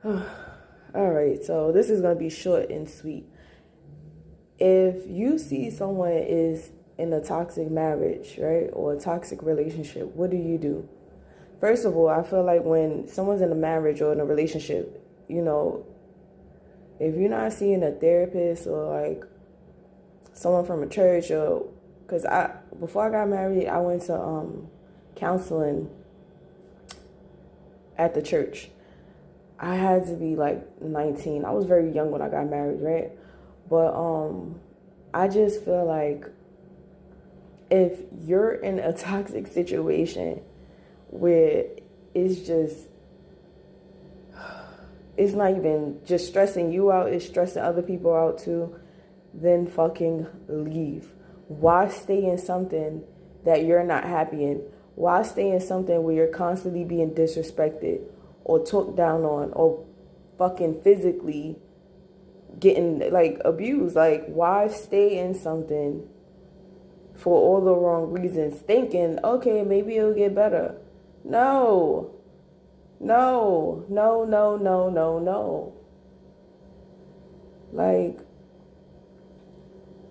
All right, so this is going to be short and sweet. If you see someone is in a toxic marriage, right, or a toxic relationship, what do you do? First of all, I feel like when someone's in a marriage or in a relationship, if you're not seeing a therapist or like someone from a church, or because before I got married, I went to counseling at the church. I had to be like 19. I was very young when I got married, right? But I just feel like if you're in a toxic situation where it's just it's not even just stressing you out, it's stressing other people out too, then fucking leave. Why stay in something that you're not happy in? Why stay in something where you're constantly being disrespected or talked down on or fucking physically getting like abused? Like, why stay in something for all the wrong reasons, thinking, okay, maybe it'll get better? No. No, no, no, no, no, no. Like,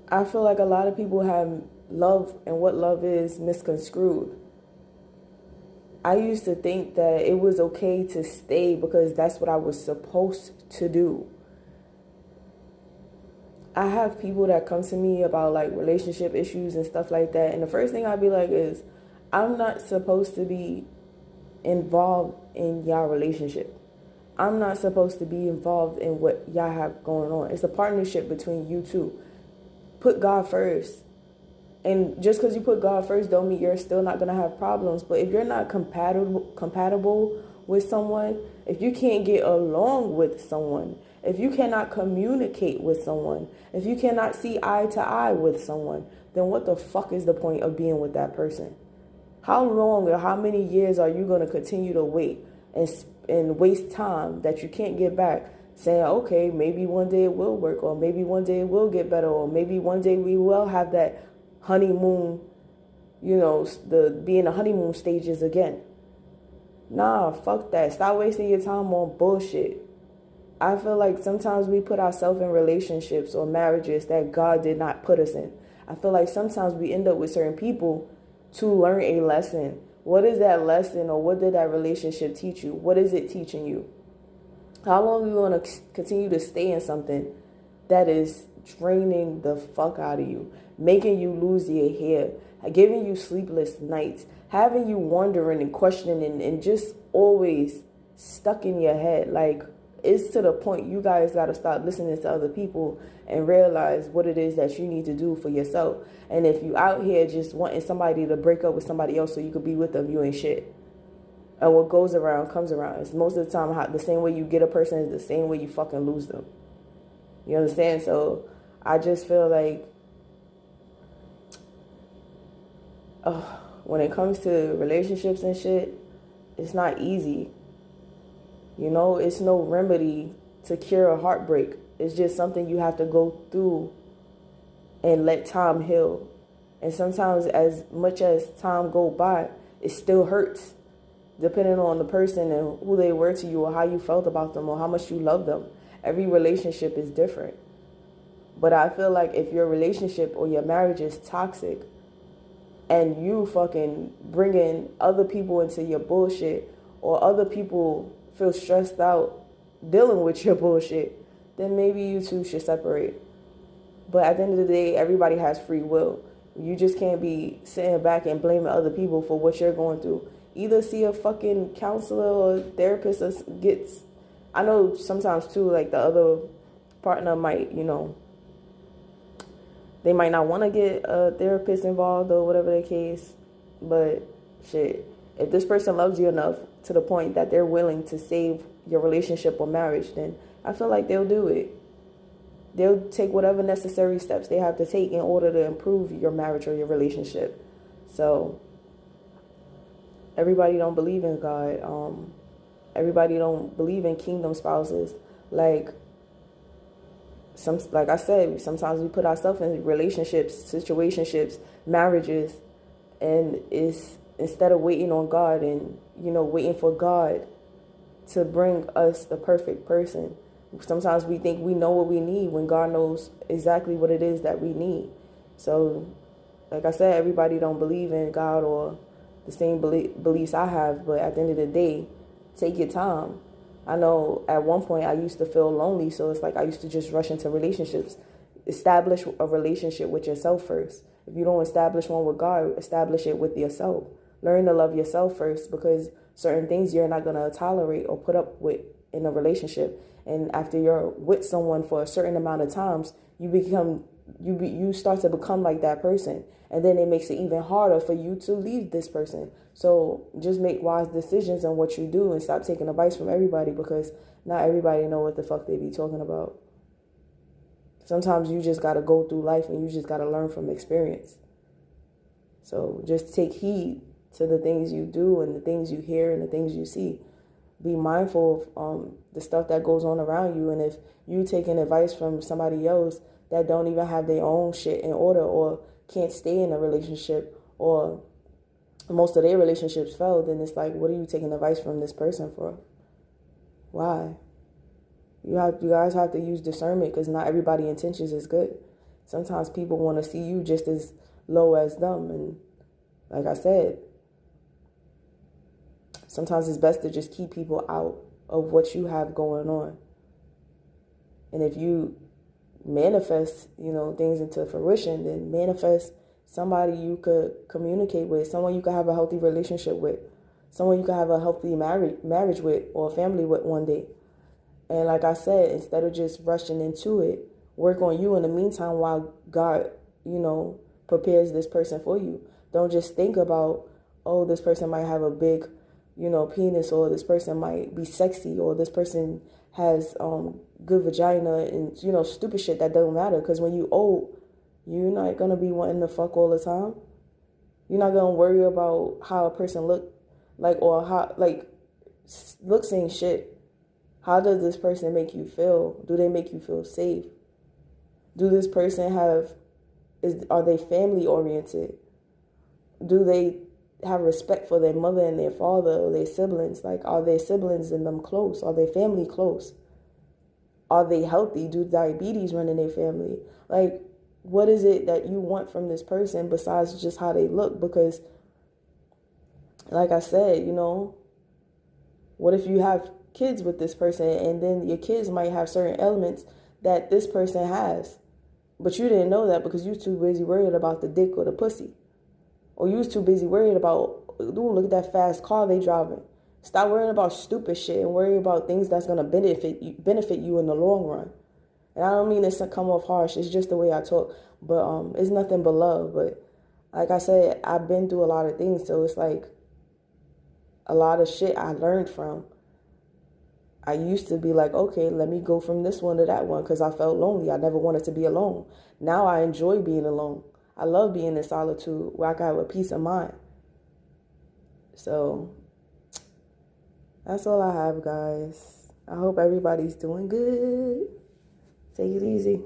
I feel like a lot of people have love and what love is misconstrued. I used to think that it was okay to stay because that's what I was supposed to do. I have people that come to me about like relationship issues and stuff like that, and the first thing I'd be like is, I'm not supposed to be involved in y'all relationship. I'm not supposed to be involved in what y'all have going on. It's a partnership between you two. Put God first. And just because you put God first don't mean you're still not going to have problems. But if you're not compatible with someone, if you can't get along with someone, if you cannot communicate with someone, if you cannot see eye to eye with someone, then what the fuck is the point of being with that person? How long or how many years are you going to continue to wait and waste time that you can't get back, saying, okay, maybe one day it will work, or maybe one day it will get better, or maybe one day we will have that honeymoon, the being the honeymoon stages again? Nah, fuck that. Stop wasting your time on bullshit. I feel like sometimes we put ourselves in relationships or marriages that God did not put us in. I feel like sometimes we end up with certain people to learn a lesson. What is that lesson, or what did that relationship teach you? What is it teaching you? How long are you going to continue to stay in something that is draining the fuck out of you, making you lose your hair, giving you sleepless nights, having you wondering and questioning and just always stuck in your head? Like, it's to the point you guys got to stop listening to other people and realize what it is that you need to do for yourself. And if you out here just wanting somebody to break up with somebody else so you could be with them, you ain't shit. And what goes around comes around. It's most of the time the same way you get a person is the same way you fucking lose them. You understand? So I just feel like when it comes to relationships and shit, it's not easy. It's no remedy to cure a heartbreak. It's just something you have to go through and let time heal. And sometimes as much as time go by, it still hurts, depending on the person and who they were to you, or how you felt about them, or how much you love them. Every relationship is different. But I feel like if your relationship or your marriage is toxic and you fucking bringing other people into your bullshit, or other people feel stressed out dealing with your bullshit, then maybe you two should separate. But at the end of the day, everybody has free will. You just can't be sitting back and blaming other people for what you're going through. Either see a fucking counselor or therapist or I know sometimes too, like the other partner might, they might not want to get a therapist involved or whatever the case. But shit, if this person loves you enough to the point that they're willing to save your relationship or marriage, then I feel like they'll do it. They'll take whatever necessary steps they have to take in order to improve your marriage or your relationship. So everybody don't believe in God. Everybody don't believe in kingdom spouses. Like I said, sometimes we put ourselves in relationships, situationships, marriages, and it's instead of waiting on God and waiting for God to bring us the perfect person. Sometimes we think we know what we need when God knows exactly what it is that we need. So, like I said, everybody don't believe in God or the same beliefs I have, but at the end of the day, take your time. I know at one point I used to feel lonely, so it's like I used to just rush into relationships. Establish a relationship with yourself first. If you don't establish one with God, establish it with yourself. Learn to love yourself first, because certain things you're not going to tolerate or put up with in a relationship. And after you're with someone for a certain amount of times, you start to become like that person. And then it makes it even harder for you to leave this person. So just make wise decisions on what you do and stop taking advice from everybody, because not everybody know what the fuck they be talking about. Sometimes you just got to go through life and you just got to learn from experience. So just take heed to the things you do and the things you hear and the things you see. Be mindful of the stuff that goes on around you. And if you taking advice from somebody else that don't even have their own shit in order, or can't stay in a relationship, or most of their relationships failed, then it's like, what are you taking advice from this person for? Why? You guys have to use discernment, because not everybody's intentions is good. Sometimes people want to see you just as low as them. And like I said, sometimes it's best to just keep people out of what you have going on. And if you manifest, things into fruition, then manifest somebody you could communicate with, someone you could have a healthy relationship with, someone you could have a healthy marriage with, or a family with one day. And like I said, instead of just rushing into it, work on you in the meantime while God, prepares this person for you. Don't just think about, oh, this person might have a big, penis, or this person might be sexy, or this person has good vagina, and, stupid shit that doesn't matter. Because when you old, you're not going to be wanting to fuck all the time. You're not going to worry about how a person look, or how, looks ain't shit. How does this person make you feel? Do they make you feel safe? Do this person are they family oriented? Do they have respect for their mother and their father, or their siblings? Are their siblings and them close? Are their family close? Are they healthy? Do diabetes run in their family? What is it that you want from this person besides just how they look? Because, like I said, what if you have kids with this person, and then your kids might have certain elements that this person has, but you didn't know that because you was too busy worried about the dick or the pussy, or you was too busy worried about, ooh, look at that fast car they driving. Stop worrying about stupid shit and worry about things that's gonna benefit you in the long run. And I don't mean this to come off harsh, it's just the way I talk, but it's nothing but love. But like I said, I've been through a lot of things, so it's like a lot of shit I learned from. I used to be like, okay, let me go from this one to that one, because I felt lonely. I never wanted to be alone. Now I enjoy being alone. I love being in solitude where I can have a peace of mind. So that's all I have, guys. I hope everybody's doing good. Take it easy.